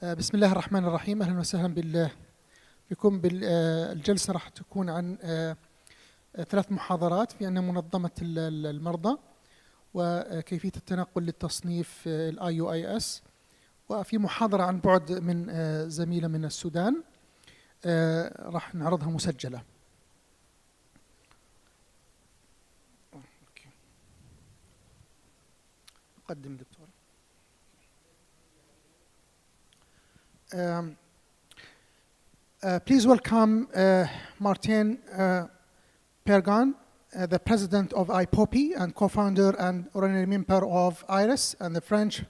بسم الله الرحمن الرحيم. أهلا وسهلا بكم. الجلسة راح تكون عن 3 محاضرات في أن منظمة المرضى وكيفية التنقل للتصنيف IUIS، وفي محاضرة عن بعد من زميلة من السودان راح نعرضها مسجلة. قدم دكتور. Please welcome Martin Pergon, the president of IPOPI and co-founder and honorary member of IRIS and the French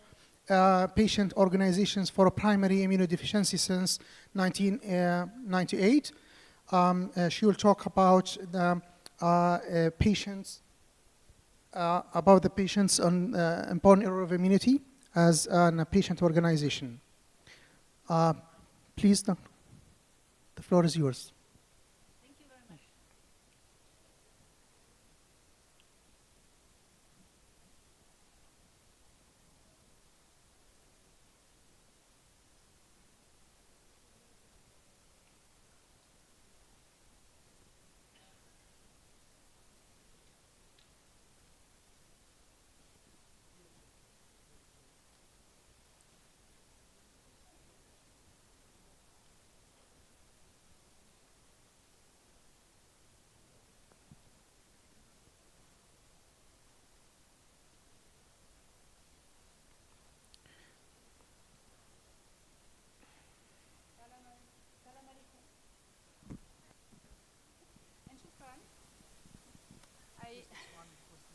patient organizations for primary immunodeficiency since 1998. She will talk about the patients on important area of immunity as a patient organization. Please, the floor is yours. Thank you very much.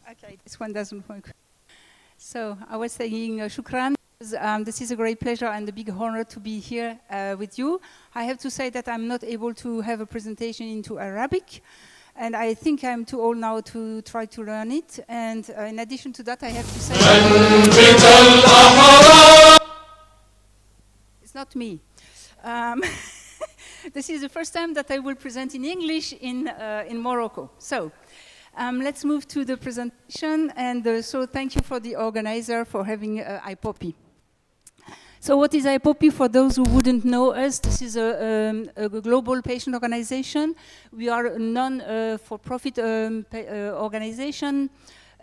Okay, this one doesn't work. So I was saying shukran. This is a great pleasure and a big honor to be here with you. I have to say that I'm not able to have a presentation into Arabic, and I think I'm too old now to try to learn it. And in addition to that, I have to say it's not me. This is the first time that I will present in English in Morocco. So. Let's move to the presentation, and so thank you for the organizer for having IPOPI. So what is IPOPI? For those who wouldn't know us, this is a global patient organization. We are a non-for-profit organization,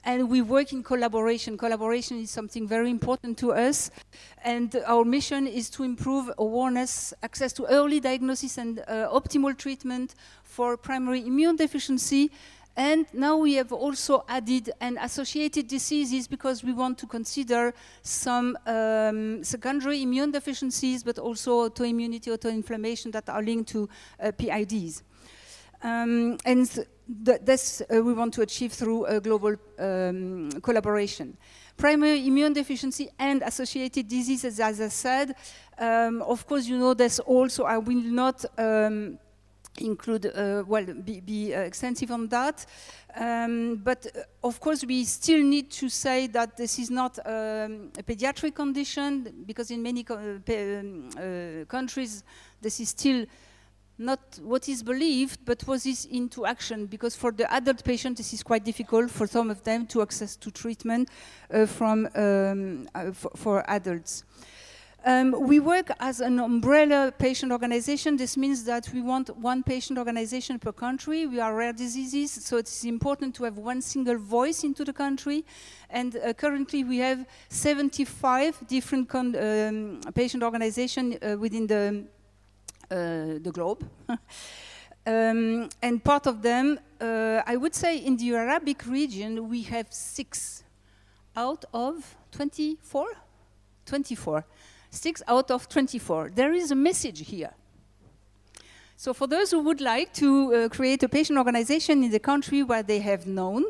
and we work in collaboration. Collaboration is something very important to us, and our mission is to improve awareness, access to early diagnosis and optimal treatment for primary immune deficiency. And now we have also added an associated diseases because we want to consider some secondary immune deficiencies, but also autoimmunity, autoinflammation that are linked to PIDs. And this we want to achieve through a global collaboration. Primary immune deficiency and associated diseases, as I said, of course, you know this also. I will not include, be extensive on that. But of course, we still need to say that this is not a pediatric condition, because in many countries, this is still not what is believed, but what is into action, because for the adult patient, this is quite difficult for some of them to access to treatment for adults. We work as an umbrella patient organization. This means that we want one patient organization per country. We are rare diseases, so it's important to have one single voice into the country. And currently we have 75 different patient organizations within the globe. And part of them, I would say in the Arabic region, we have 6 out of 24? 24. 6 out of 24. There is a message here. So for those who would like to create a patient organization in the country where they have known,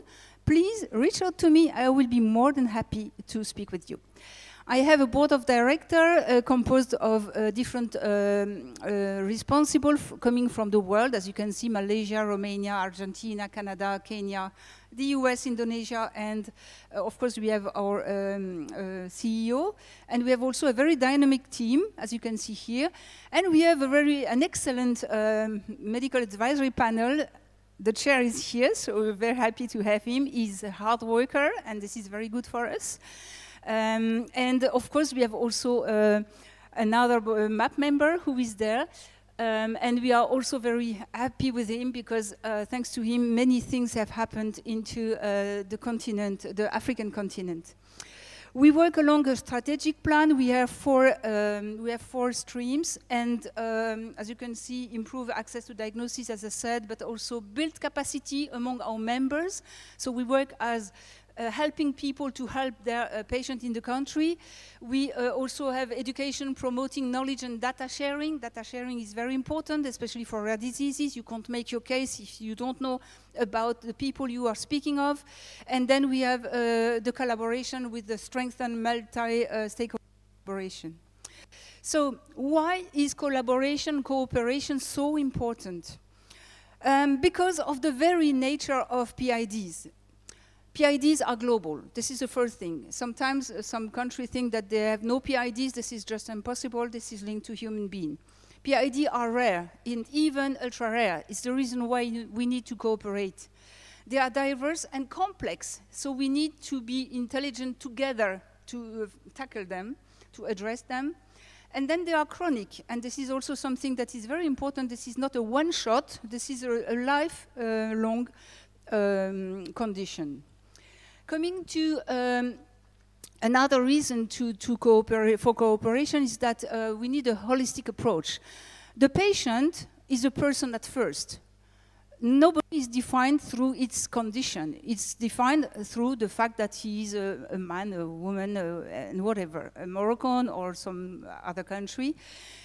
please reach out to me. I will be more than happy to speak with you. I have a board of directors composed of different responsible coming from the world. As you can see, Malaysia, Romania, Argentina, Canada, Kenya, the US, Indonesia, and of course we have our CEO, and we have also a very dynamic team, as you can see here, and we have an excellent medical advisory panel. The chair is here, so we're very happy to have him. He's a hard worker, and this is very good for us. And of course, we have also another MAP member who is there. And we are also very happy with him because thanks to him, many things have happened into the continent, the African continent. We work along a strategic plan. We have four streams, and as you can see, improve access to diagnosis, as I said, but also build capacity among our members. So we work as helping people to help their patient in the country. We also have education promoting knowledge and data sharing. Data sharing is very important, especially for rare diseases. You can't make your case if you don't know about the people you are speaking of. And then we have the collaboration with the strengthened multi-stakeholder collaboration. So why is cooperation so important? Because of the very nature of PIDs. PIDs are global. This is the first thing. Sometimes some countries think that they have no PIDs. This is just impossible. This is linked to human being. PIDs are rare and even ultra rare. It's the reason why we need to cooperate. They are diverse and complex, so we need to be intelligent together to tackle them, to address them. And then they are chronic, and this is also something that is very important. This is not a one-shot. This is a lifelong condition. Coming to another reason to cooperation is that we need a holistic approach. The patient is a person at first. Nobody is defined through its condition. It's defined through the fact that he is a man, a woman, and whatever, a Moroccan or some other country.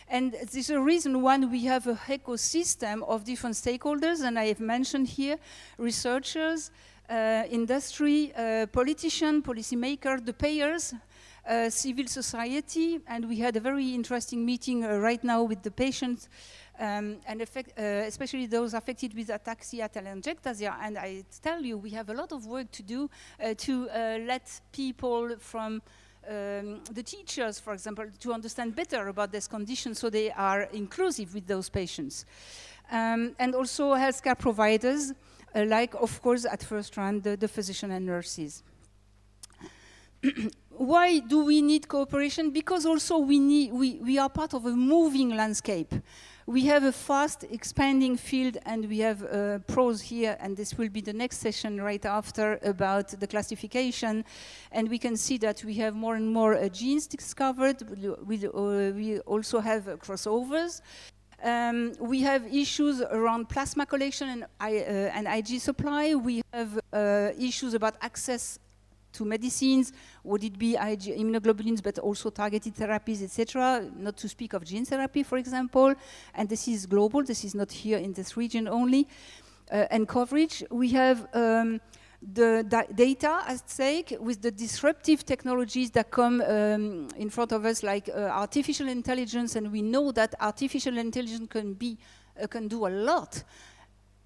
And this is a reason why we have an ecosystem of different stakeholders, and I have mentioned here researchers, industry, politicians, policymakers, the payers, civil society, and we had a very interesting meeting right now with the patients, and especially those affected with ataxia telangiectasia. And I tell you, we have a lot of work to do to let people from the teachers, for example, to understand better about this condition so they are inclusive with those patients. And also healthcare providers, like, of course, at first round, the physician and nurses. Why do we need cooperation? Because also we are part of a moving landscape. We have a fast expanding field, and we have pros here, and this will be the next session right after about the classification. And we can see that we have more and more genes discovered. We also have crossovers. We have issues around plasma collection and IG supply. We have issues about access to medicines. Would it be immunoglobulins, but also targeted therapies, etc., not to speak of gene therapy, for example. And this is global. This is not here in this region only. And coverage. We have the data at stake with the disruptive technologies that come in front of us, like artificial intelligence, and we know that artificial intelligence can do a lot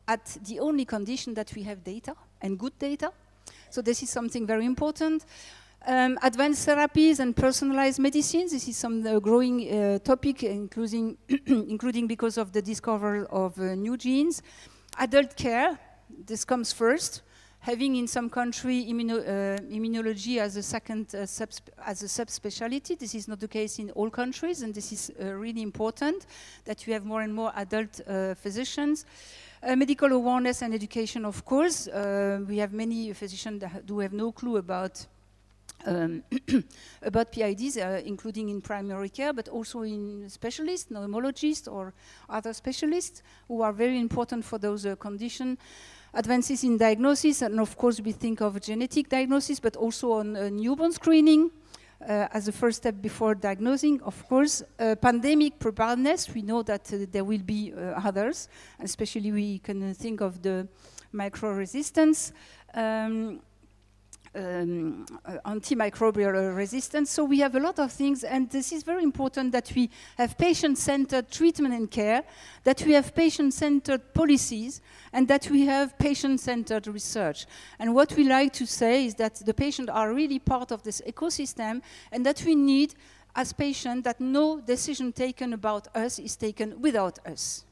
at the only condition that we have data, and good data. So this is something very important. Advanced therapies and personalized medicines, this is some growing topic, including because of the discovery of new genes. Adult care, this comes first. Having in some country immunology as a second as a subspecialty. This is not the case in all countries, and this is really important that you have more and more adult physicians. Medical awareness and education, of course. We have many physicians that do have no clue about about PIDs, including in primary care, but also in specialists, neurologists, or other specialists who are very important for those conditions. Advances in diagnosis, and of course we think of genetic diagnosis, but also on newborn screening as a first step before diagnosing, of course. Pandemic preparedness, we know that there will be others, especially we can think of the micro-resistance, antimicrobial resistance. So we have a lot of things, and this is very important that we have patient-centered treatment and care, that we have patient-centered policies, and that we have patient-centered research. And what we like to say is that the patients are really part of this ecosystem, and that we need, as patients, that no decision taken about us is taken without us.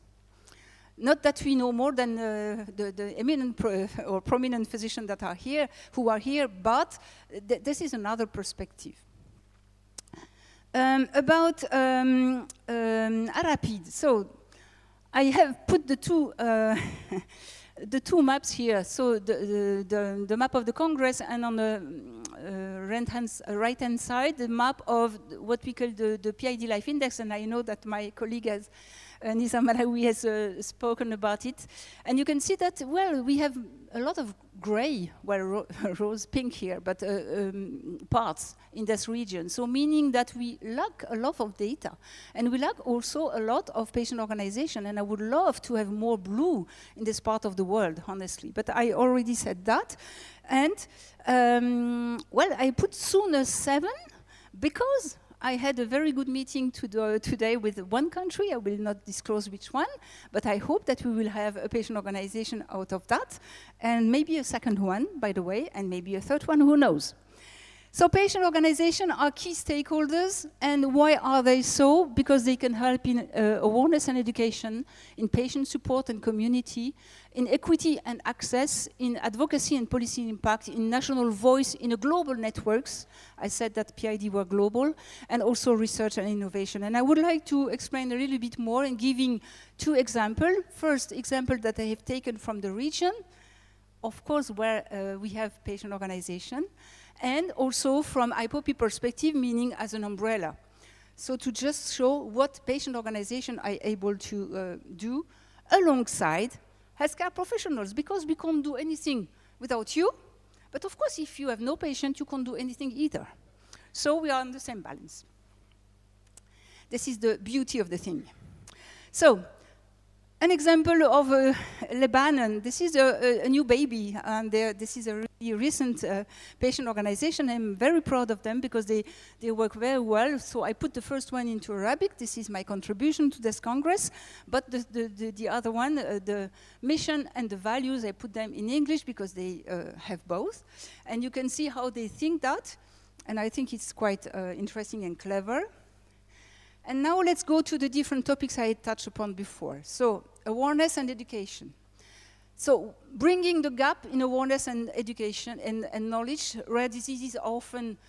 Not that we know more than the eminent or prominent physicians that are here, who are here, but this is another perspective. About Rapid. So I have put the two the two maps here. So the map of the Congress, and on the right-hand side, the map of what we call the PID Life Index. And I know that my colleague has, Nisa Malawi has spoken about it. And you can see that, well, we have a lot of gray, well, rose pink here, but parts in this region. So meaning that we lack a lot of data. And we lack also a lot of patient organization. And I would love to have more blue in this part of the world, honestly. But I already said that. And, well, I put sooner 7 because I had a very good meeting today with one country. I will not disclose which one, but I hope that we will have a patient organization out of that, and maybe a second one, by the way, and maybe a third one, who knows. So patient organizations are key stakeholders, and why are they so? Because they can help in awareness and education, in patient support and community, in equity and access, in advocacy and policy impact, in national voice, in a global networks. I said that PID were global, and also research and innovation. And I would like to explain a little bit more in giving 2 examples. First example that I have taken from the region, of course, where we have patient organization, and also from IPOPI perspective, meaning as an umbrella. So to just show what patient organization are able to do alongside healthcare professionals, because we can't do anything without you. But of course, if you have no patient, you can't do anything either. So we are on the same balance. This is the beauty of the thing. So, an example of Lebanon. This is a new baby, and this is a really recent patient organization. I'm very proud of them because they work very well. So I put the first one into Arabic. This is my contribution to this Congress. But the other one, the mission and the values, I put them in English because they have both. And you can see how they think that. And I think it's quite interesting and clever. And now let's go to the different topics I touched upon before. So, awareness and education. So, bringing the gap in awareness and education and knowledge. Rare diseases often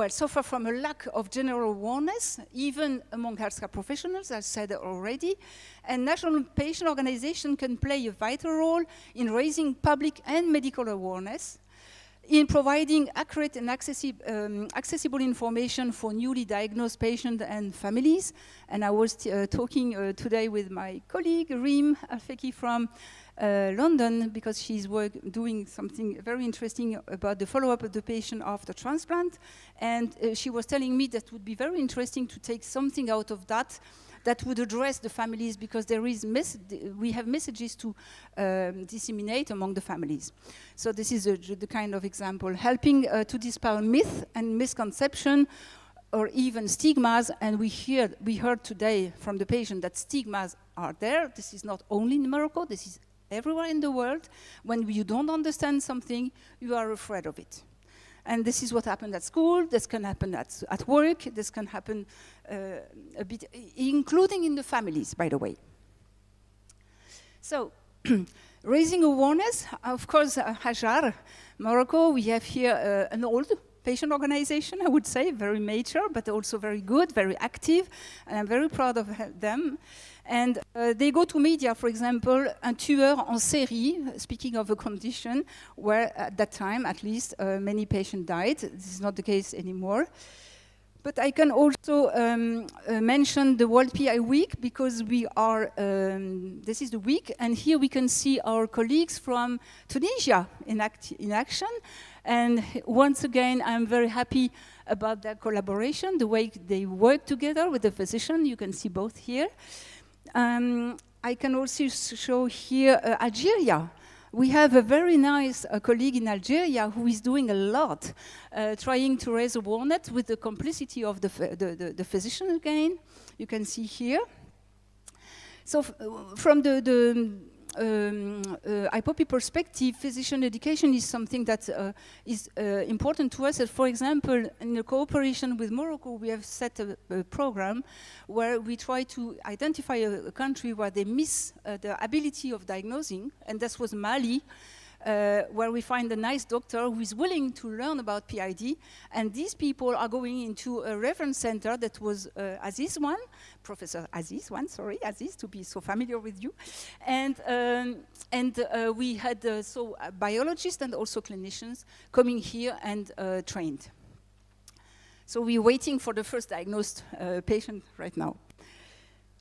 suffer from a lack of general awareness, even among healthcare professionals, as I said already. And national patient organizations can play a vital role in raising public and medical awareness, in providing accurate and accessible information for newly diagnosed patients and families. And I was talking today with my colleague, Reem Alfeki from London, because she's doing something very interesting about the follow-up of the patient after transplant. And she was telling me that it would be very interesting to take something out of that that would address the families, because we have messages to disseminate among the families. So this is the kind of example, helping to dispel myth and misconception, or even stigmas. And we heard today from the patient that stigmas are there. This is not only in Morocco, this is everywhere in the world. When you don't understand something, you are afraid of it. And this is what happened at school, this can happen at work, this can happen a bit, including in the families, by the way. So, raising awareness, of course, Hajar, Morocco, we have here an old patient organization, I would say, very mature, but also very good, very active, and I'm very proud of them. And they go to media, for example, un tueur en série, speaking of a condition where at that time, at least, many patients died. This is not the case anymore. But I can also mention the World PI Week, because we are, this is the week, and here we can see our colleagues from Tunisia in action. And once again, I'm very happy about their collaboration, the way they work together with the physician. You can see both here. I can also show here Algeria. We have a very nice colleague in Algeria who is doing a lot, trying to raise awareness with the complicity of the physician again. You can see here. So from the IPOPI perspective, physician education is something that is important to us. For example, in the cooperation with Morocco, we have set a program where we try to identify a country where they miss the ability of diagnosing, and this was Mali. where we find a nice doctor who is willing to learn about PID, and these people are going into a reference center that was Aziz one, Professor Aziz one, sorry, Aziz, to be so familiar with you, and we had biologists and also clinicians coming here and trained. So we're waiting for the first diagnosed patient right now.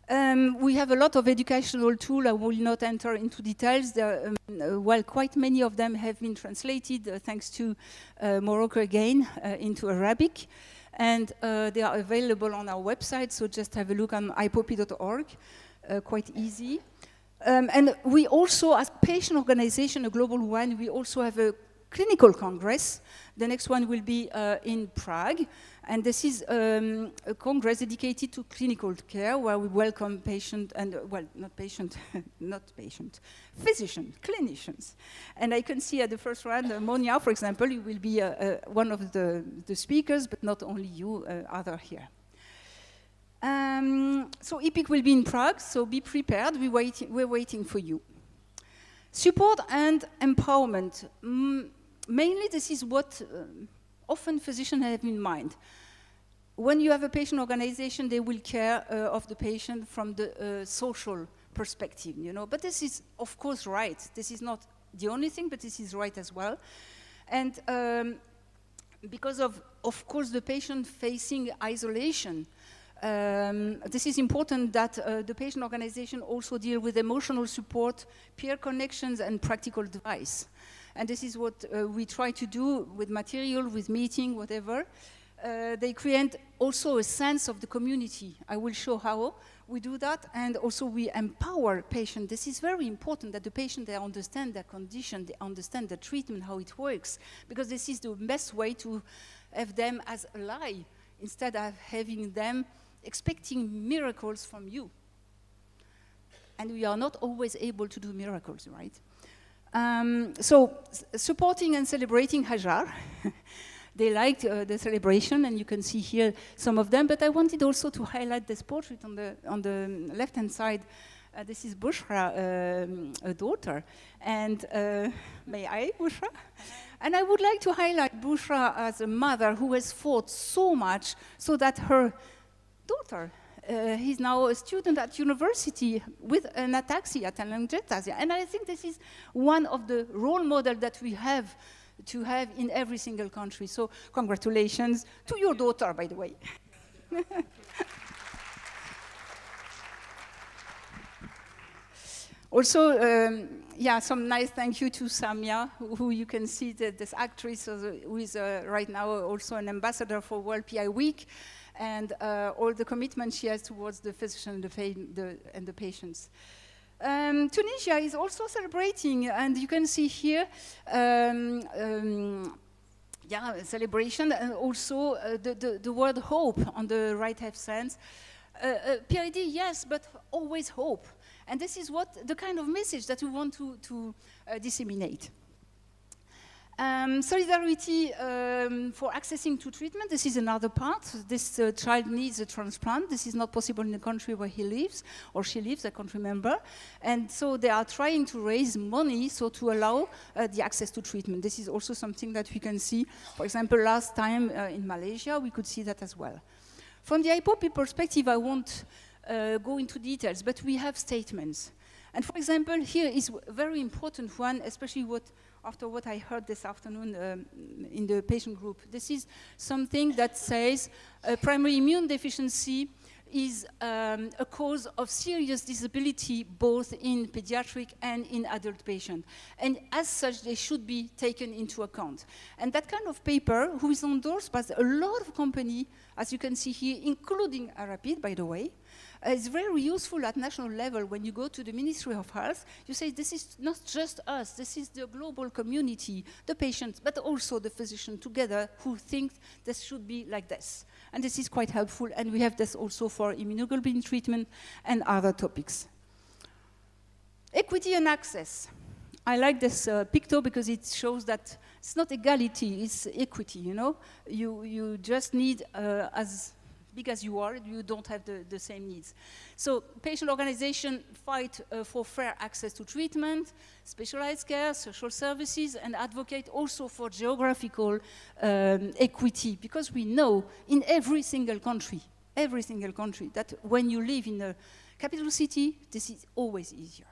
We have a lot of educational tools. I will not enter into details. There, well, quite many of them have been translated, thanks to Morocco again, into Arabic. And they are available on our website, so just have a look on ipopi.org, quite easy. And we also, as patient organization, a global one, we also have a clinical congress. The next one will be in Prague. And this is a congress dedicated to clinical care, where we welcome patient and, well, not patient, physicians, clinicians. And I can see at the first round, Monia, for example, you will be one of the speakers, but not only you, other here. So EPIC will be in Prague, so be prepared, we're waiting for you. Support and empowerment. Mainly this is what often physicians have in mind. When you have a patient organization, they will care of the patient from the social perspective, you know. But this is, of course, right. This is not the only thing, but this is right as well. And because of course, the patient facing isolation, this is important that the patient organization also deal with emotional support, peer connections, and practical advice. And this is what we try to do with material, with meeting, whatever. They create also a sense of the community. I will show how we do that, and also we empower patients. This is very important that the patient, they understand their condition, they understand the treatment, how it works, because this is the best way to have them as ally, instead of having them expecting miracles from you. And we are not always able to do miracles, right? So, supporting and celebrating Hajar. They liked the celebration, and you can see here some of them, but I wanted also to highlight this portrait on the left-hand side. This is Bushra, a daughter, and may I, Bushra? And I would like to highlight Bushra as a mother who has fought so much so that her daughter, he's now a student at university with an ataxia, telangiectasia. And I think this is one of the role models that we have to have in every single country. So congratulations to your daughter, by the way. Also, yeah, some nice thank you to Samia, who you can see this actress who is right now also an ambassador for World PI Week, and all the commitment she has towards the physician and the patients. Tunisia is also celebrating, and you can see here, yeah, a celebration, and also the word hope on the right-hand side. PID, yes, but always hope. And this is what the kind of message that we want to disseminate. Solidarity for accessing to treatment, this is another part. This child needs a transplant. This is not possible in the country where he lives, or she lives, I can't remember. And so they are trying to raise money so to allow the access to treatment. This is also something that we can see. For example, last time in Malaysia, we could see that as well. From the IPOPI perspective, I won't go into details, but we have statements. And for example, here is a very important one, especially after what I heard this afternoon in the patient group. This is something that says primary immune deficiency is a cause of serious disability both in pediatric and in adult patients. And as such, they should be taken into account. And that kind of paper, who is endorsed by a lot of companies, as you can see here, including Rapid, by the way, is very useful at national level. When you go to the Ministry of Health, you say this is not just us, this is the global community, the patients, but also the physician together who think this should be like this. And this is quite helpful, and we have this also for immunoglobulin treatment and other topics. Equity and access. I like this picture because it shows that it's not equality, it's equity, you know? You just need, as big as you are, you don't have the same needs. So patient organizations fight for fair access to treatment, specialized care, social services, and advocate also for geographical equity, because we know in every single country, that when you live in a capital city, this is always easier.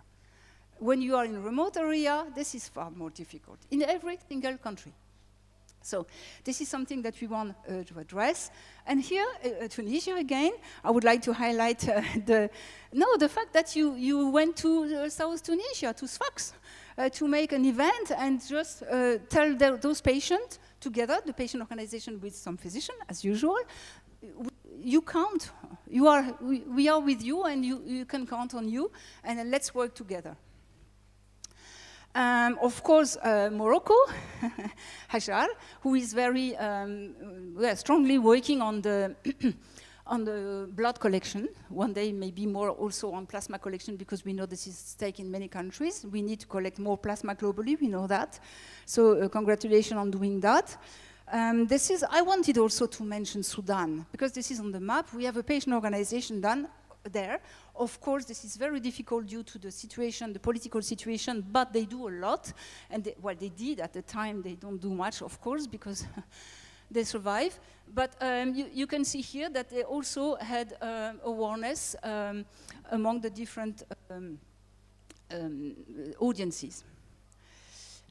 When you are in a remote area, this is far more difficult, in every single country. So this is something that we want to address. And here, Tunisia again, I would like to highlight the fact that you went to South Tunisia, to Sfax, to make an event and just tell those patients together, the patient organization with some physician, as usual, you count, we are with you and you can count on you, and let's work together. Of course, Morocco, Hajar, who is very strongly working on the on the blood collection. One day, maybe more also on plasma collection, because we know this is at stake in many countries. We need to collect more plasma globally, we know that. So congratulations on doing that. I wanted also to mention Sudan, because this is on the map. We have a patient organization done there. Of course, this is very difficult due to the situation, the political situation, but they do a lot. And they did at the time. They don't do much, of course, because they survive. But you can see here that they also had awareness among the different audiences.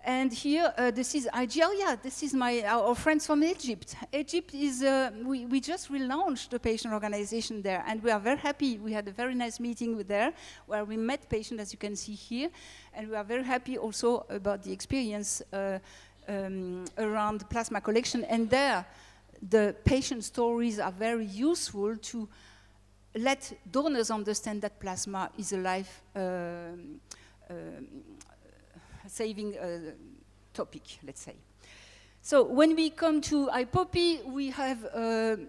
And here, this is IgRt. This is our friends from Egypt. Egypt is, we just relaunched the patient organization there, and we are very happy. We had a very nice meeting there, where we met patients, as you can see here, and we are very happy also about the experience around plasma collection. And there, the patient stories are very useful to let donors understand that plasma is a life saving topic, let's say. So when we come to IPOPI, we have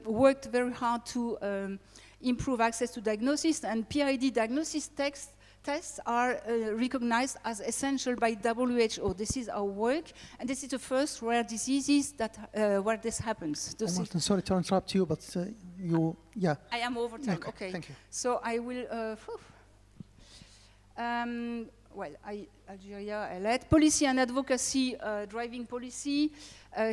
worked very hard to improve access to diagnosis, and PID diagnosis tests are recognized as essential by WHO. This is our work, and this is the first rare diseases that where this happens. Martin, sorry to interrupt you, but I am over time. Okay. Thank you. So I will. Well, Algeria, I led. Policy and advocacy, driving policy.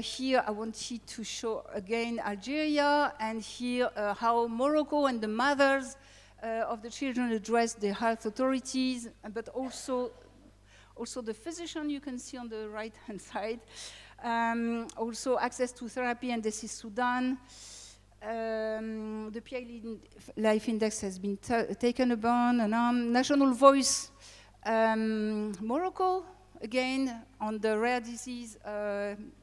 Here I wanted to show again Algeria, and here how Morocco and the mothers of the children address the health authorities, but also the physician you can see on the right-hand side. Also access to therapy, and this is Sudan. The PI Life Index has been taken upon. National Voice. Morocco, again, on the rare disease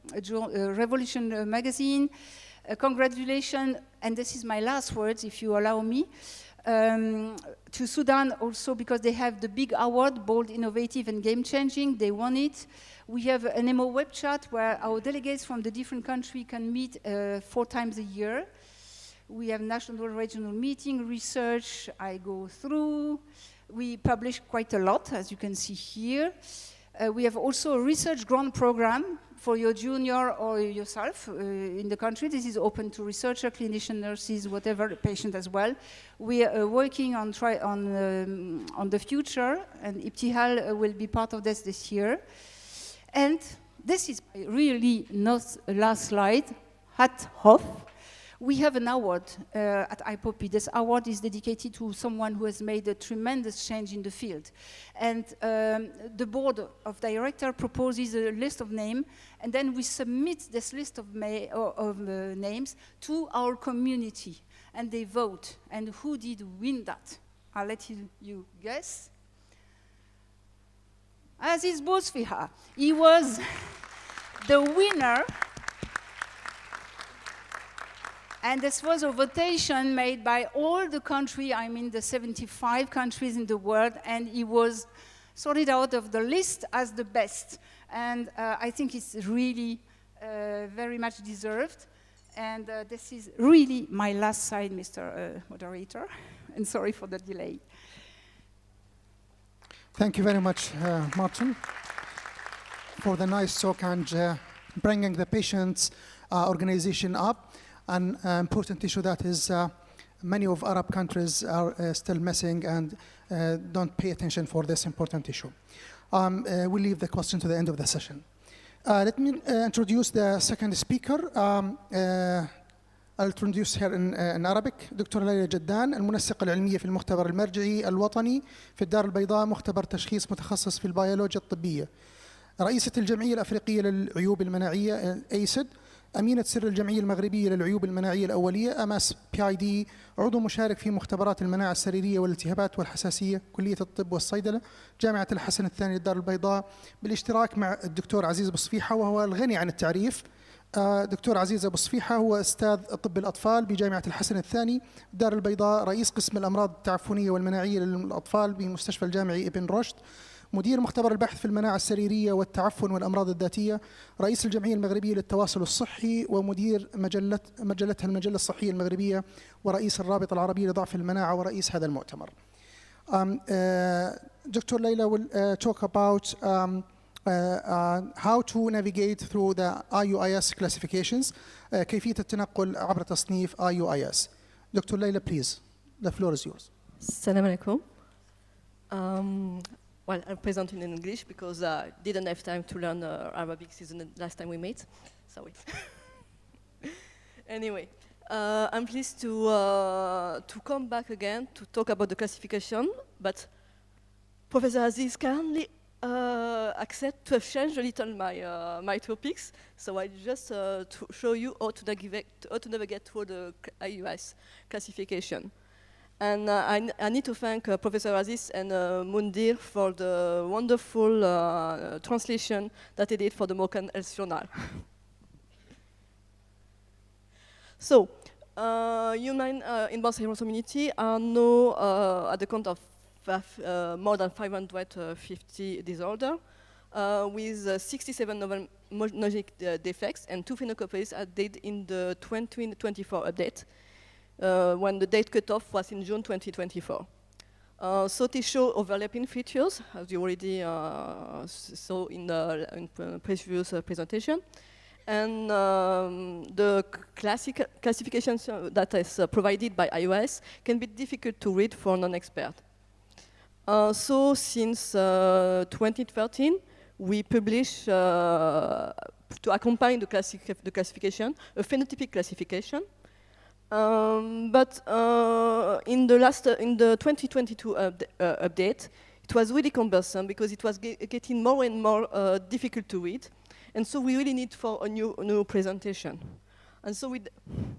Revolution magazine. Congratulations, and this is my last words, if you allow me, to Sudan also, because they have the big award, Bold, Innovative, and Game-Changing. They won it. We have an MO web chat where our delegates from the different countries can meet 4 times a year. We have national, regional meeting, research I go through. We publish quite a lot, as you can see here. We have also a research grant program for your junior or yourself in the country. This is open to researchers, clinicians, nurses, whatever, patient as well. We are working on the future, and Ibtihal will be part of this year. And this is really not last slide, Hat Hof. We have an award at IPOPI. This award is dedicated to someone who has made a tremendous change in the field. And the board of directors proposes a list of names, and then we submit this list of names to our community, and they vote. And who did win that? I'll let you guess. Aziz Bousfiha. He was the winner. And this was a votation made by all the countries, I mean the 75 countries in the world, and he was sorted out of the list as the best. And I think it's really very much deserved. And this is really my last slide, Mr. Moderator, and sorry for the delay. Thank you very much, Martin, for the nice talk and bringing the patients' organization up. An important issue that is many of Arab countries are still missing and don't pay attention for this important issue. We'll leave the question to the end of the session. Let me introduce the second speaker. I'll introduce her in Arabic. دكتورة ليلى جدان، المنسقة العلمية في المختبر المرجعي الوطني في الدار البيضاء، مختبر تشخيص متخصص في البيولوجيا الطبية. رئيسة الجمعية الأفريقية للعيوب المناعية ACID، أمينة سر الجمعية المغربية للعيوب المناعية الأولية أماس PID، عضو مشارك في مختبرات المناعة السريرية والالتهابات والحساسية، كلية الطب والصيدلة، جامعة الحسن الثاني للدار البيضاء، بالاشتراك مع الدكتور عزيز أبو صفيحة وهو الغني عن التعريف. دكتور عزيز أبو صفيحة هو أستاذ طب الأطفال بجامعة الحسن الثاني الدار البيضاء، رئيس قسم الأمراض التعفنية والمناعية للأطفال بمستشفى الجامعي ابن رشد، مدير مختبر البحث في المناعة السريرية والتعفن والأمراض الذاتية، رئيس الجمعية المغربية للتواصل الصحي ومدير مجلتها المجلة الصحية المغربية، ورئيس الرابطة العربية لضعف المناعة ورئيس هذا المؤتمر. Dr. Leila will talk about how to navigate through the IUIS classifications, كيفية التنقل عبر تصنيف IUIS. Dr. Leila, please, the floor is yours. Assalamu alaikum. Well, I'm presenting in English because I didn't have time to learn Arabic since the last time we met. Sorry. Anyway, I'm pleased to come back again to talk about the classification, but Professor Aziz kindly accept to have changed a little my topics, so I just to show you how to navigate through the IUIS classification. And I need to thank Professor Aziz and Mundir for the wonderful translation that they did for the Moroccan Health Journal. So, human inborn cell immunity are now at the count of more than 550 disorders, with 67 novel monogenic defects and 2 phenocopyies added in the 2024 update. When the date cutoff was in June 2024. So they show overlapping features, as you already saw in the previous presentation. And the classification that is provided by IUIS can be difficult to read for non-expert. So since 2013, we publish, to accompany the classification, a phenotypic classification. But in the 2022 update, it was really cumbersome because it was getting more and more difficult to read, and so we really need for a new presentation. And so we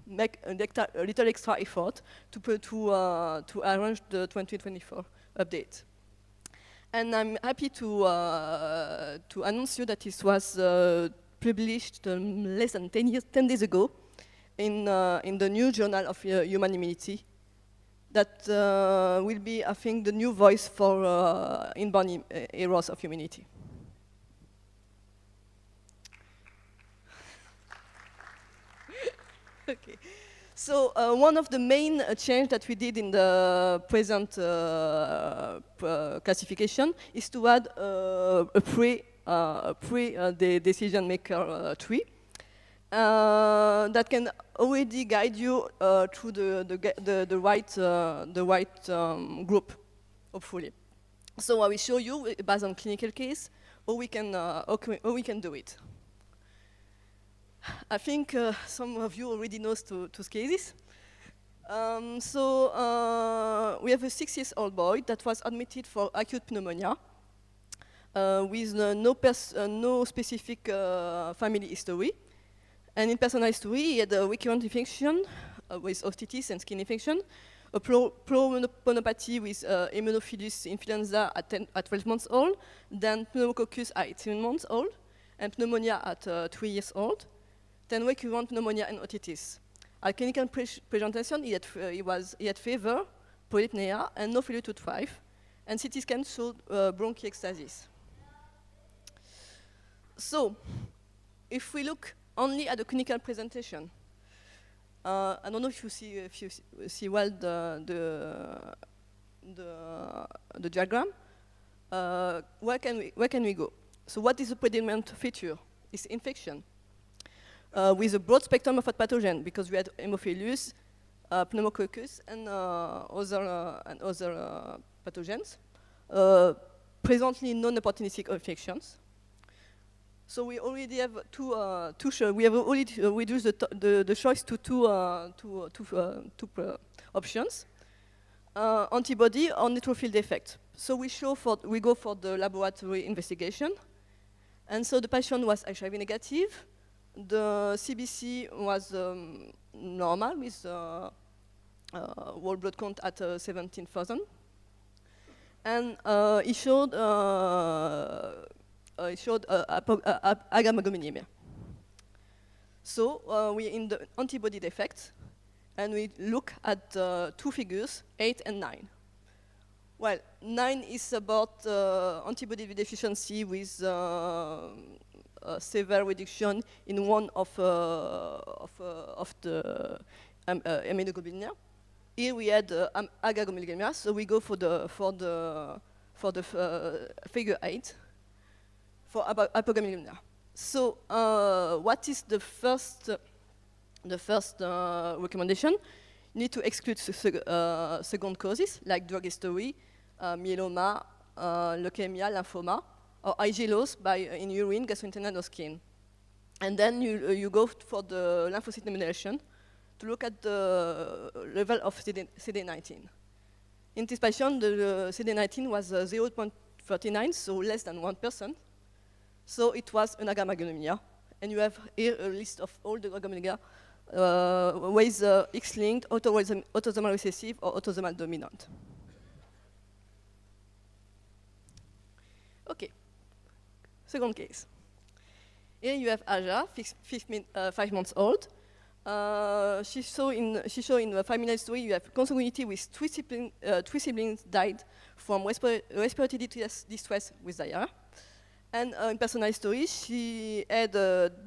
make a little extra effort to arrange the 2024 update. And I'm happy to announce you that this was published less than 10 days ago. In the new Journal of Human Immunity, that will be, I think, the new voice for inborn errors of immunity. Okay. So one of the main changes that we did in the present classification is to add a pre-decision maker tree. That can already guide you through the right group, hopefully. So I will show you, based on clinical case, how we can do it. I think some of you already know two cases. So we have a 6-year-old boy that was admitted for acute pneumonia with no specific family history. And in personal history, he had a recurrent infection with otitis and skin infection, a pulmonopathy with Immunophilus influenza at 12 months old, then pneumococcus at 18 months old, and pneumonia at 3 years old, then recurrent pneumonia and otitis. At clinical presentation, he had fever, polypnea, and no failure to thrive, and CT scan showed bronchiectasis. So, if we look only at the clinical presentation. I don't know if you see well the diagram. Where can we go? So what is the predominant feature? It's infection with a broad spectrum of pathogen, because we had Haemophilus, pneumococcus and other pathogens. Presently, non-opportunistic infections. So we already have we have already reduced the choice to two options: antibody or neutrophil defect. So we go for the laboratory investigation, and so the patient was HIV negative. The CBC was normal with whole blood count at 17,000, and it showed agammaglobulinemia. So we're in the antibody defect, and we look at two figures, 8 and 9. Well, 9 is about antibody deficiency with severe reduction in one of the immunoglobulin. Here we had agammaglobulinemia, so we go for the figure 8 for hypogammaglobulinemia. So what is the first recommendation? You need to exclude second causes like drug history, myeloma, leukemia, lymphoma, or IG loss in urine, gastrointestinal, or skin. And then you go for the lymphocyte nomination to look at the level of CD19. In this patient, the CD19 was 0.39, so less than 1%. So it was an agammaglobulinemia. And you have here a list of all the agammaglobulinemia with X-linked, autosomal recessive, or autosomal dominant. Okay. Second case. Here you have Aja, 5 months old. She saw in the family history you have consanguinity with three siblings died from respiratory distress with diarrhea. And in personal history, she had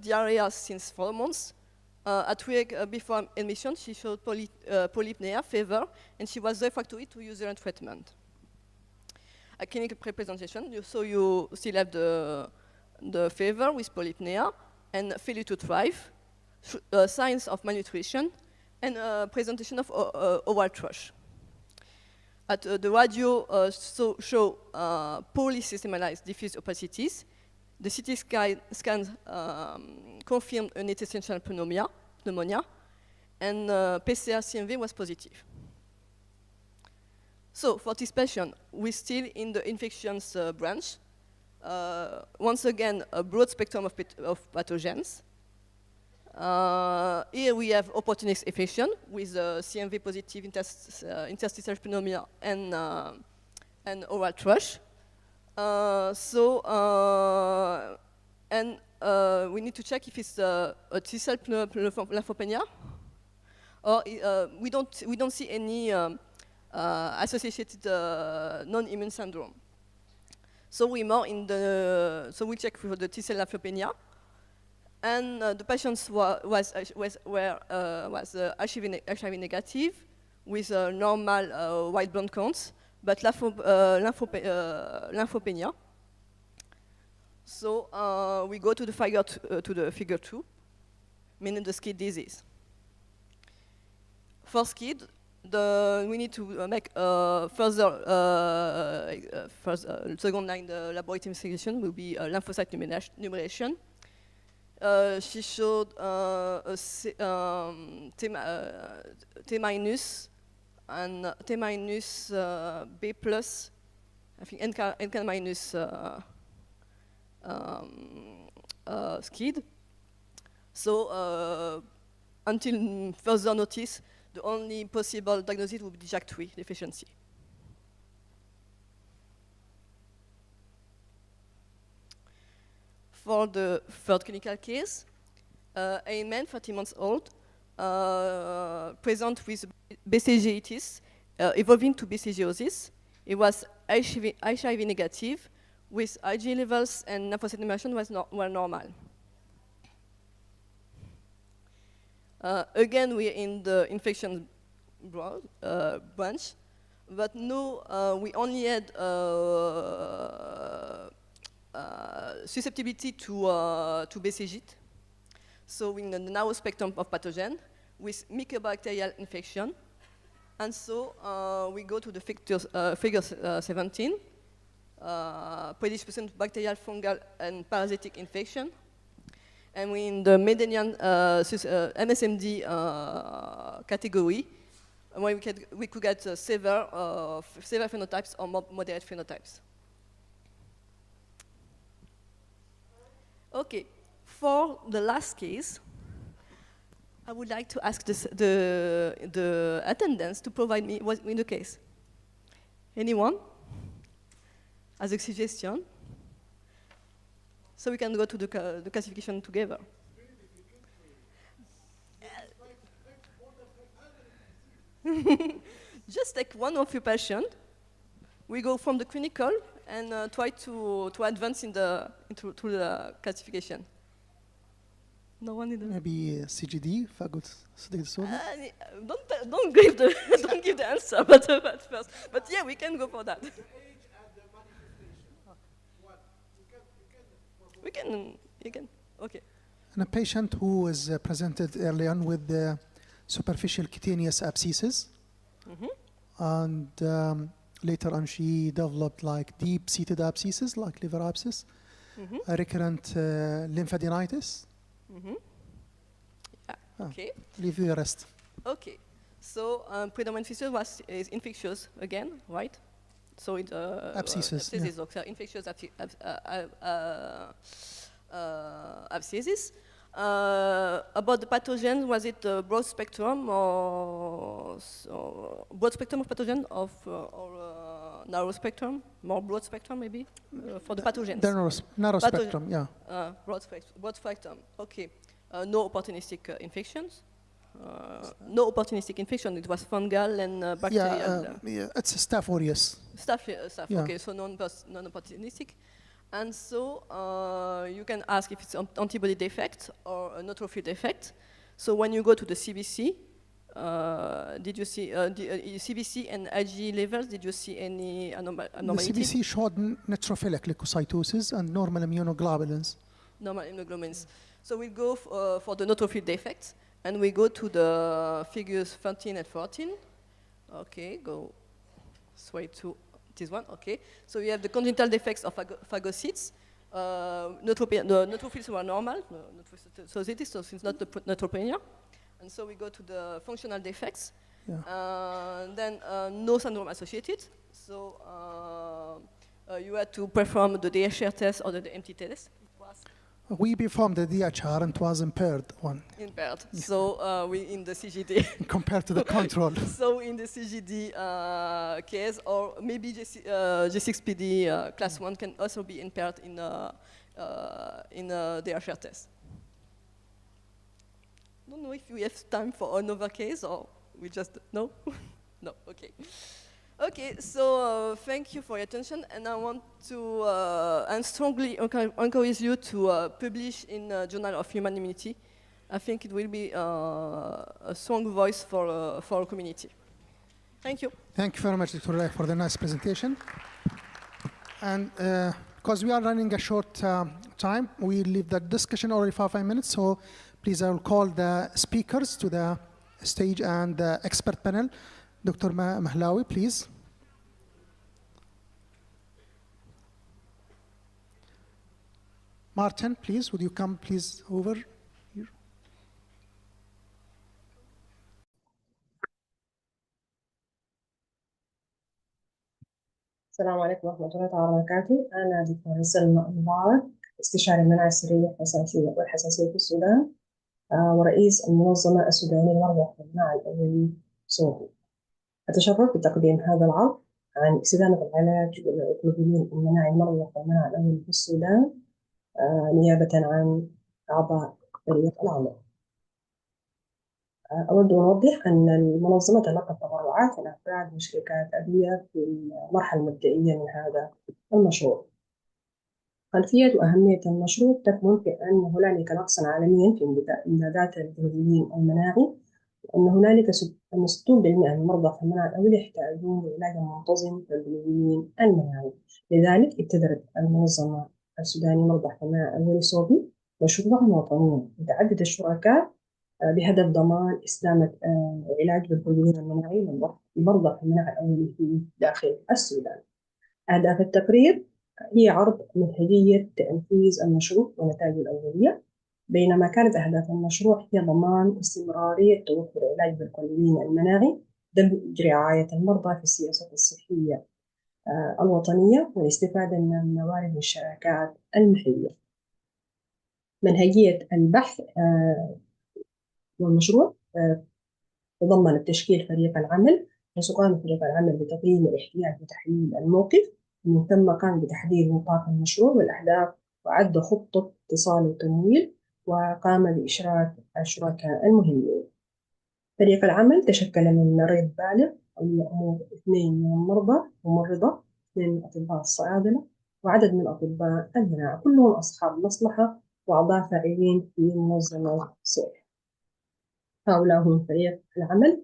diarrhea since 4 months. At week before admission, she showed polypnea, fever, and she was refractory to usual treatment. A clinical presentation, so you still have the fever with polypnea and failure to thrive, signs of malnutrition, and presentation of oral thrush. At the radio show polysystematized diffuse opacities. The CT scans confirmed an interstitial pneumonia, and PCR CMV was positive. So for this patient, we're still in the infections branch. Once again, a broad spectrum of pathogens. Here we have opportunistic infection with CMV positive interstitial pneumonia and oral thrush. We need to check if it's a T-cell lymphopenia, or we don't see any associated non-immune syndrome. So we we check for the T-cell lymphopenia, and the patients was HIV negative with normal white blood counts, but lymphopenia. So we go to the figure 2, meaning the SCID disease. For SCID, we need to make further second line laboratory investigation will be lymphocyte numeration. She showed T minus and T minus B plus, I think NK minus SCID. So until further notice, the only possible diagnosis would be JAK3 deficiency. For the third clinical case, a man, 30 months old, present with BCGitis, evolving to BCGosis. He was HIV negative, with IgG levels and lymphocyte numeration were normal. Again, we're in the infection branch, but no, we only had susceptibility to BCG. So in the narrow spectrum of pathogen, with mycobacterial infection. And so we go to the figure 17, predisposition to bacterial, fungal, and parasitic infection. And we in the Medenian MSMD category, where we could get severe phenotypes or moderate phenotypes. Okay, for the last case, I would like to ask the attendants to provide me what's in the case. Anyone? As a suggestion? So we can go to the classification together. Just take one of your patients. We go from the clinical and try to advance into the classification. No one in the maybe CGD, fagot صديق السوداء. Don't give the answer, but first. But yeah, we can go for that. You can. Okay. And a patient who was presented early on with superficial cutaneous abscesses, and later on she developed like deep-seated abscesses, like liver abscess, a recurrent lymphadenitis. Yeah. Okay. Leave the rest. Okay. So predominant feature is infectious again, right? So it abscesses. Infectious abscesses. About the pathogen, was it broad spectrum or broad spectrum of pathogen or narrow spectrum? More broad spectrum maybe for the pathogens. Narrow spectrum, yeah. Broad spectrum. Okay. No opportunistic infections. No opportunistic infection. It was fungal and bacterial. Yeah, it's Staph aureus. Staph. Yeah. Okay, so non-opportunistic. And so you can ask if it's an antibody defect or a neutrophil defect. So when you go to the CBC, did you see CBC and IgG levels? Did you see any abnormality? The CBC showed neutrophilic leukocytosis and normal immunoglobulins. Normal immunoglobulins. So we go for the neutrophil defects, and we go to the figures 13 and 14. Okay, go straight to this one. Okay, so we have the congenital defects of phagocytes. The neutrophils were normal, so it's not the neutropenia. And so we go to the functional defects. Yeah. Then no syndrome associated. So you had to perform the DHR test or the MT test. We performed the DHR and it was impaired one. Impaired. So we in the CGD. Compared to the control. So in the CGD case, or maybe G6PD class 1 can also be impaired in the DHR test. I don't know if we have time for another case or we just, no? No, okay. Okay, so thank you for your attention, and I want to and strongly encourage you to publish in Journal of Human Immunity. I think it will be a strong voice for our community. Thank you. Thank you very much, Dr. Rai, for the nice presentation. And because we are running a short time, we leave the discussion already for 5 minutes, so please I will call the speakers to the stage and the expert panel. Dr. Mahlawi, please. Martin, please, would you come please over here? السلام عليكم ورحمة الله تعالى وبركاته. أنا دكتورة سلمى مبارك، استشاري المناعة السرية والحساسية في السودان، ورئيس المنظمة السودانية للمرضى والمناعة الأولي صوتي. أتشرف بتقديم هذا العرض عن استدامة العلاج بالإيمونوجلوبولين المناعي للمرضى والمناعة الأولي في السودان نيابة عن أعضاء بقية الأعضاء. أود أن أوضح أن المنظمة تلقت تبرعات من أفراد وشركات أدوية في المرحلة المبدئية من هذا المشروع. خلفية وأهمية المشروع تكمن في أن هنالك نقصا عالميا في إمدادات الجلوبولين المناعي، وأن هنالك 60% من مرضى المناعة الأولية يحتاجون لعلاج منتظم بالجلوبولين المناعي. لذلك ابتدت المنظمة السودانية للمرضى المناعة الأولي صوبي مشروعا وطنيا متعدد الشركاء بهدف ضمان استدامة العلاج بالجلوبولين المناعي للمرضى في المناعة الأولية في داخل السودان. أهداف التقرير هي عرض منهجية تنفيذ المشروع ونتائجه الأولية، بينما كانت أهداف المشروع هي ضمان استمرارية توفر العلاج بالجلوبولين المناعي، دمج رعاية المرضى في السياسات الصحية الوطنية، والاستفادة من الموارد والشراكات المحلية. منهجية البحث والمشروع تضمن تشكيل فريق العمل، حيث قام فريق العمل بتقييم الاحتياج وتحليل الموقف، ومن ثم قام بتحديد نطاق المشروع والأهداف، وعد خطة اتصال وتمويل، وقام بإشراك الشركاء المهمين. فريق العمل تشكل من مريض بالغ أولي أمور، 2 من المرضى ممرضة، 2 من أطباء الصيادلة، وعدد من أطباء المناعة، كلهم أصحاب مصلحة وأعضاء فاعلين في منظمة الصحة. هؤلاء هم فريق العمل.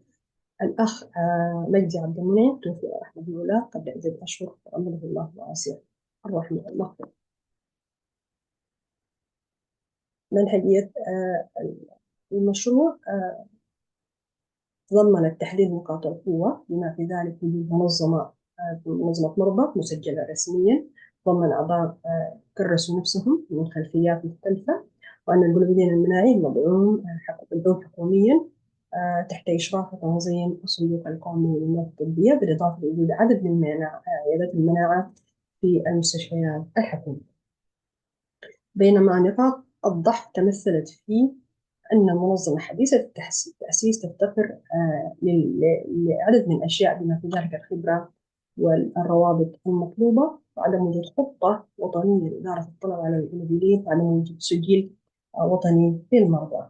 الأخ مجدي عبد المنعم توفي رحمه الله قبل عدة أشهر، وأمره الله واسع الرحمة والمغفرة. منهجية المشروع تضمنت تحديد نقاط القوة، بما في ذلك وجود منظمة مرضى مسجلة رسميا، ضمن أعضاء كرسوا نفسهم من خلفيات مختلفة، وأن الجلوبولين المناعي مدعوم حكوميا تحت إشراف وتنظيم الصندوق القومي للمواد الطبية، بالإضافة لوجود عدد من عيادات المناعة في المستشفيات الحكومية. بينما نقاط الضعف تمثلت في أن المنظمة حديثة التأسيس تفتقر لعدد من الأشياء، بما في ذلك الخبرة والروابط المطلوبة، وعدم وجود خطة وطنية لإدارة الطلب على الجلوبولين، وعدم وجود سجل وطني للمرضى.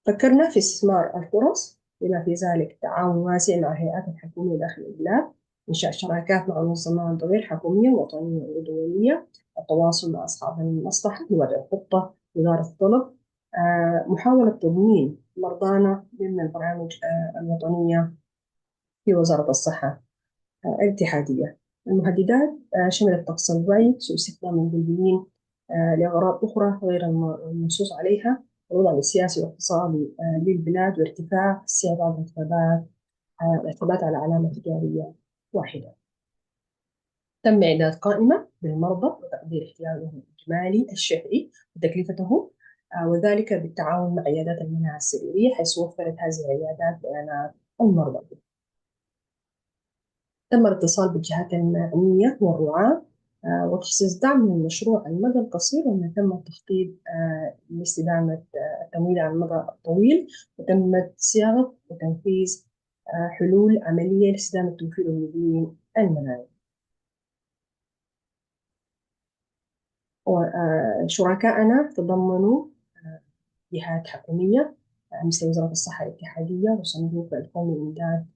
فكرنا في استثمار الفرص، بما في ذلك تعاون واسع مع الهيئات الحكومية داخل البلاد، إنشاء شراكات مع منظمات غير حكومية وطنية ودولية، التواصل مع أصحاب المصلحة لوضع خطة إدارة الطلب، محاولة تضمين مرضانا ضمن البرامج الوطنية في وزارة الصحة الاتحادية. المهددات شملت نقص الوعي، سوء استخدام الجلوبولين لأغراض أخرى غير المنصوص عليها، الوضع السياسي والاقتصادي للبلاد، وارتفاع استعراض الاعتماد على علامة تجارية واحدة. تم إعداد قائمة بالمرضى وتقدير احتياجهم الإجمالي الشهري وتكلفتهم، وذلك بالتعاون مع عيادات المناعة السريرية، حيث وفرت هذه العيادات بيانات المرضى. تم الاتصال بالجهات المعنية والرعاة وتخصيص دعم من المشروع على المدى القصير، ومن ثم التخطيط لاستدامة التمويل على المدى الطويل، وتم صياغة وتنفيذ حلول عملية لاستدامة توفير الجلوبولين المناعي. وشركائنا تضمنوا جهات حكومية مثل وزارة الصحة الاتحادية وصندوق القومي للإمداد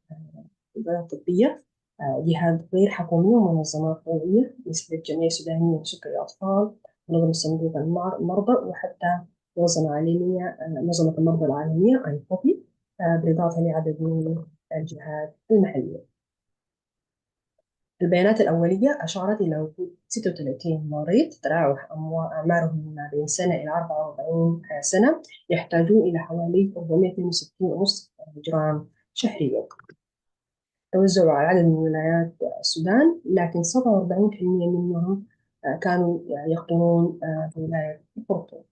الطبية، جهات غير حكومية ومنظمات طوعية مثل الجمعية السودانية لسكر الأطفال، منظمة صندوق المرضى، وحتى منظمة عالمية منظمة المرضى العالمية IUIS، بالإضافة لعدد من الجهات المحلية. البيانات الأولية أشارت إلى وجود 36 مريض تتراوح أعمارهم ما بين سنة إلى 44 سنة، يحتاجون إلى حوالي 462.5 جرام شهريا. توزعوا على عدد من ولايات السودان، لكن 47% منهم كانوا يقطنون في ولاية الخرطوم.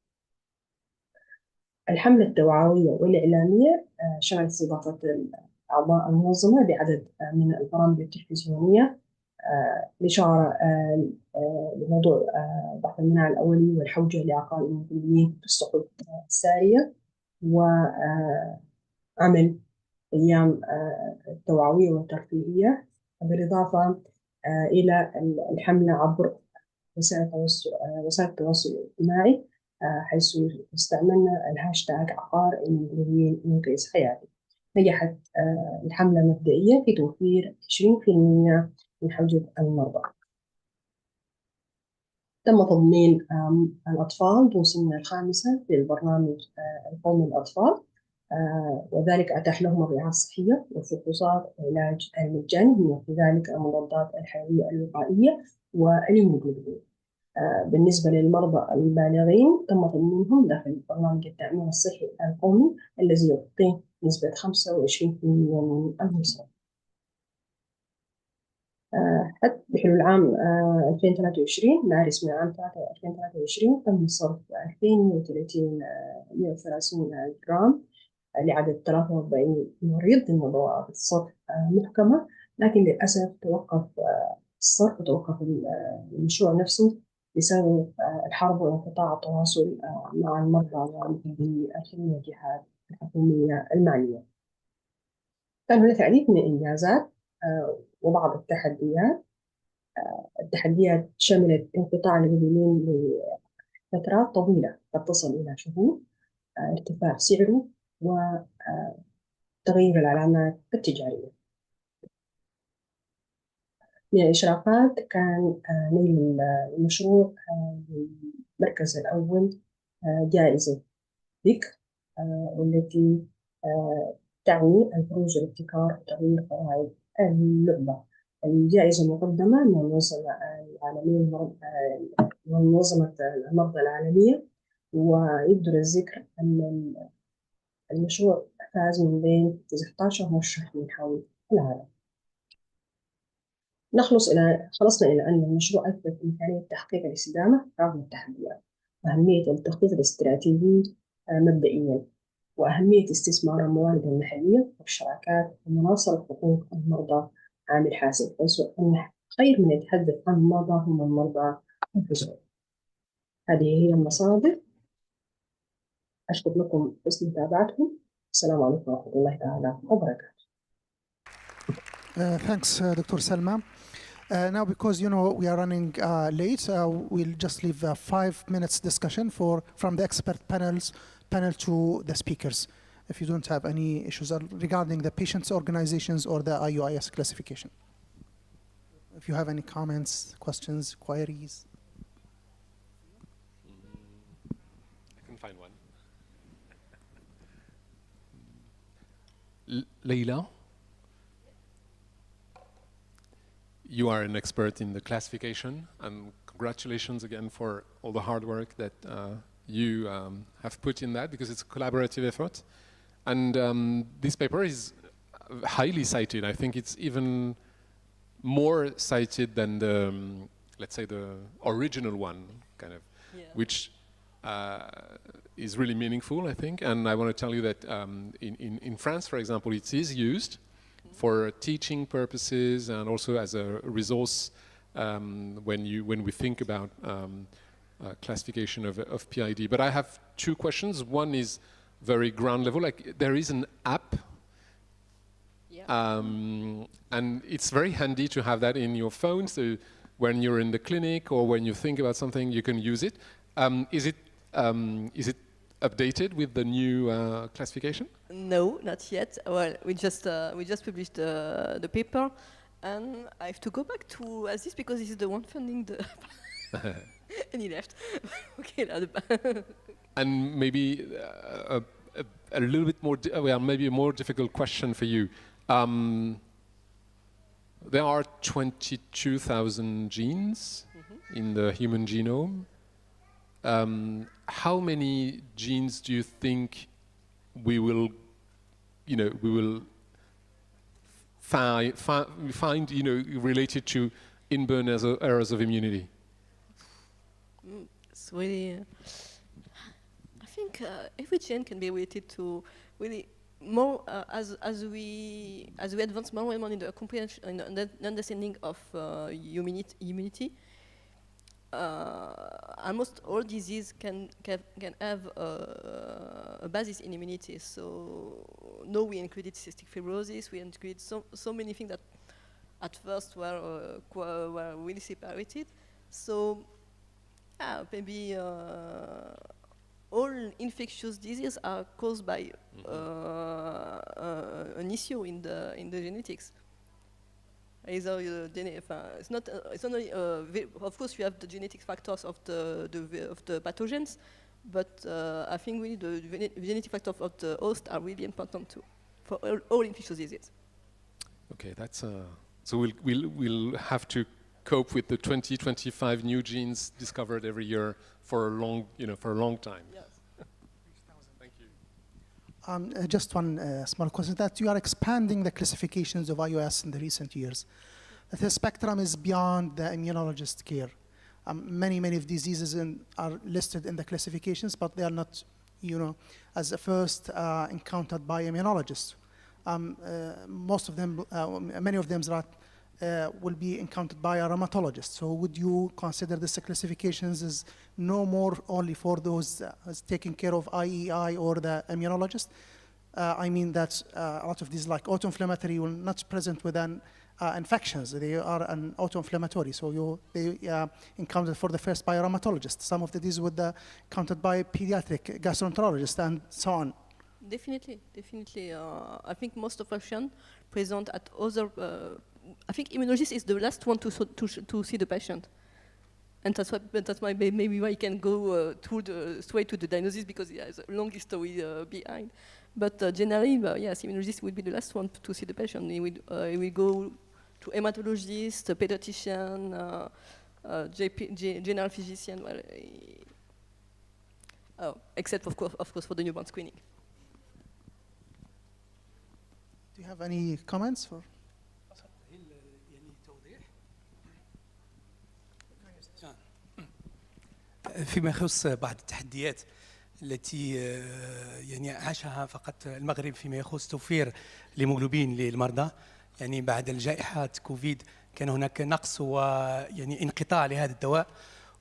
الحملة التوعوية والإعلامية شملت استضافة أعضاء المنظمة بعدد من البرامج التلفزيونية الإشارة لموضوع ضعف المناعة الأولي والحوجة لعقار المجرمين في الصحف السارية، وعمل أيام توعوية وترفيهية، بالإضافة إلى الحملة عبر وسائل التواصل الاجتماعي، حيث استعملنا الهاشتاج عقار المجرمين ينقذ حياتي. نجحت الحملة مبدئيا في توفير 20% من حوجة المرضى. تم تضمين الأطفال دون سن الخامسة في البرنامج القومي للأطفال، وذلك أتاح لهم الرعاية الصحية والفحوصات والعلاج المجاني، بما في ذلك المضادات الحيوية الوقائية والإيمونوجلوبولين. بالنسبة للمرضى البالغين تم تضمينهم داخل برنامج التأمين الصحي القومي الذي يغطي نسبة 25% من المصروف. حتى بحلول عام 2023 مارس من عام 2023 تم صرف 2130 جرام لعدد 43 مريض ضمن ضوابط الصرف محكمة، لكن للأسف توقف الصرف وتوقف المشروع نفسه بسبب الحرب وانقطاع التواصل مع المرضى ومحبي الخدمة الجهات الحكومية المعنية. كان هناك العديد من الإنجازات وبعض التحديات. التحديات شملت انقطاع الجلوبولين لفترات طويلة قد تصل إلى شهور، ارتفاع سعره، وتغيير العلامات التجارية. من الإشراقات كان نيل المشروع المركز الأول جائزة بيك، والتي تعني الفروز والابتكار وتغيير قواعد اللعبة. الجائزة مقدمة من المنظمة العالمية منظمة المرضى العالمية، ويبدو للذكر أن المشروع فاز من بين 19 مرشح من حول العالم. خلصنا إلى أن المشروع أثبت إمكانية تحقيق الاستدامة رغم التحديات، أهمية التخطيط الاستراتيجي مبدئيا، وأهمية استثمار الموارد المحلية والشراكات ومناصرة حقوق المرضى عامل حاسم، أن خير من يتحدث عن المرضى هم المرضى أنفسهم. هذه هي المصادر. أشكر لكم حسن متابعتكم. السلام عليكم ورحمة الله تعالى وبركاته. Thanks, Dr. Salma. Now, because we are running late, we'll just leave 5 minutes discussion from the expert panel to the speakers. If you don't have any issues regarding the patients' organizations or the IUIS classification. If you have any comments, questions, queries. I can find one. Leila, you are an expert in the classification, and congratulations again for all the hard work that you have put in that, because it's a collaborative effort. And this paper is highly cited. I think it's even more cited than the, let's say, the original one, kind of, yeah. Which is really meaningful, I think. And I want to tell you that in France, for example, it is used for teaching purposes and also as a resource when we think about classification of PID. But I have two questions. One is very ground level, like there is an app, yeah. And it's very handy to have that in your phone, so when you're in the clinic or when you think about something, you can use it. Is it updated with the new classification? No, not yet. Well, we just published the paper, and I have to go back to Aziz because this is the one funding the. And he left. Okay. And maybe a little bit more, maybe a more difficult question for you. There are 22,000 genes in the human genome. How many genes do you think we will find related to inborn errors of immunity? It's really, I think every gene can be related to really more as we advance more and more in the comprehension and the understanding of immunity. Almost all disease can have a basis in immunity. So now we included cystic fibrosis, we included so many things that at first were really separated. So maybe all infectious diseases are caused by an issue in the genetics. Either it's not only, of course you have the genetic factors of the pathogens, but I think really the genetic factors of the host are really important too for all infectious diseases. Okay, that's so we'll have to cope with the 20-25 new genes discovered every year for a long, for a long time. Yes. Thank you. Just one small question, that you are expanding the classifications of IUIS in the recent years. That the spectrum is beyond the immunologist care. Many of diseases are listed in the classifications, but they are not, as a first encountered by immunologists. Most of them, many of them will be encountered by a rheumatologist. So would you consider this classifications as no more only for those taking care of IEI or the immunologist? I mean that a lot of these, like autoinflammatory, will not present with an infections. They are an autoinflammatory, so they encountered for the first by a rheumatologist. Some of the diseases would encountered by a pediatric gastroenterologist, and so on. Definitely. I think most of patients present at other. I think immunologist is the last one to see the patient, and that's why maybe I can go straight to the diagnosis, because it has a long history behind. But generally, yes, immunologist will be the last one to see the patient. He will go to hematologist, pediatrician, general physician. Well, except of course for the newborn screening. Do you have any comments? فيما يخص بعض التحديات التي يعني عاشها فقط المغرب فيما يخص توفير الهيموغلوبين للمرضى، يعني بعد الجائحة كوفيد كان هناك نقص ويعني انقطاع لهذا الدواء.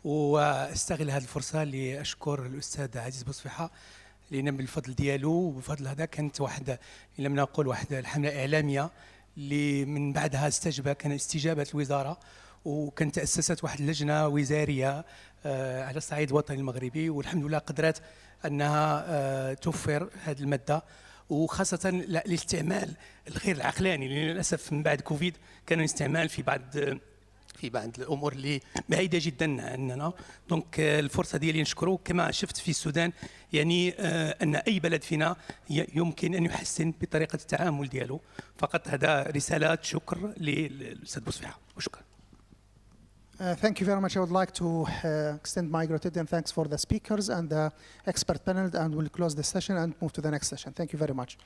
واستغل هذه الفرصة لأشكر الأستاذ عزيز بوصفيحة، لأن بالفضل ديالو وبفضل هذا كانت واحد، إن لم نقل واحد الحملة إعلامية اللي من بعدها كان استجابة الوزارة، وكانت تأسست واحد اللجنة وزارية على الصعيد الوطني المغربي، والحمد لله قدرت أنها توفر هذه المادة، وخاصة الاستعمال الغير العقلاني، لأن للأسف من بعد كوفيد كان الاستعمال في بعض الأمور اللي بعيدة جدا عننا. دونك الفرصة ديالي نشكره. كما شفت في السودان، يعني أن أي بلد فينا يمكن أن يحسن بطريقة التعامل ديالو. فقط هذا رسالة شكر للأستاذ بوصفيحة، وشكرا. Thank you very much. I would like to extend my gratitude and thanks for the speakers and the expert panel, and we'll close the session and move to the next session. Thank you very much.